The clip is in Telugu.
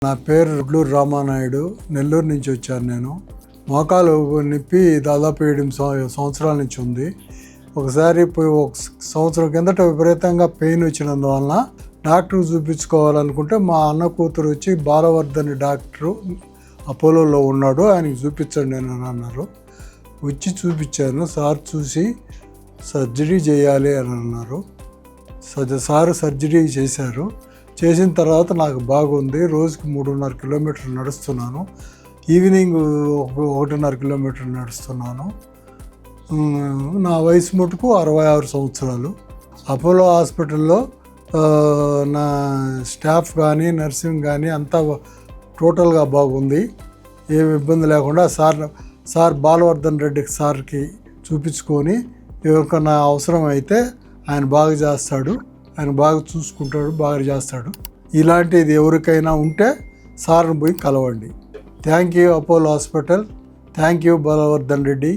నా పేరు రుడ్లూరు రామానాయుడు, నెల్లూరు నుంచి వచ్చాను. నేను మోకాలు నొప్పి దాదాపు 7 సంవత్సరాల నుంచి ఉంది. ఒకసారి ఒక సంవత్సరం కిందట విపరీతంగా పెయిన్ వచ్చినందువలన డాక్టర్ చూపించుకోవాలనుకుంటే మా అన్న కూతురు వచ్చి బాలవర్ధని డాక్టరు అపోలోలో ఉన్నాడు, ఆయనకి చూపించండి అని అన్నారు. వచ్చి చూపించాను. సార్ చూసి సర్జరీ చేయాలి అని అన్నారు. సార్ సర్జరీ చేశారు. చేసిన తర్వాత నాకు బాగుంది. రోజుకి 3.5 కిలోమీటర్లు నడుస్తున్నాను. ఈవినింగ్ 1.5 కిలోమీటర్లు నడుస్తున్నాను. నా వయసు మటుకు 66 సంవత్సరాలు. అపోలో హాస్పిటల్లో నా స్టాఫ్ కానీ నర్సింగ్ కానీ అంతా టోటల్గా బాగుంది. ఏమి ఇబ్బంది లేకుండా సార్ బాలవర్ధన్ రెడ్డి సార్కి చూపించుకొని ఎవరికన్నా అవసరం అయితే ఆయన బాగా చేస్తాడు, ఆయన బాగా చూసుకుంటాడు, బాగా చేస్తాడు. ఇలాంటిది ఎవరికైనా ఉంటే సార్ని పోయి కలవండి. Thank you Apollo hospital. Thank you Balavardhan Reddy.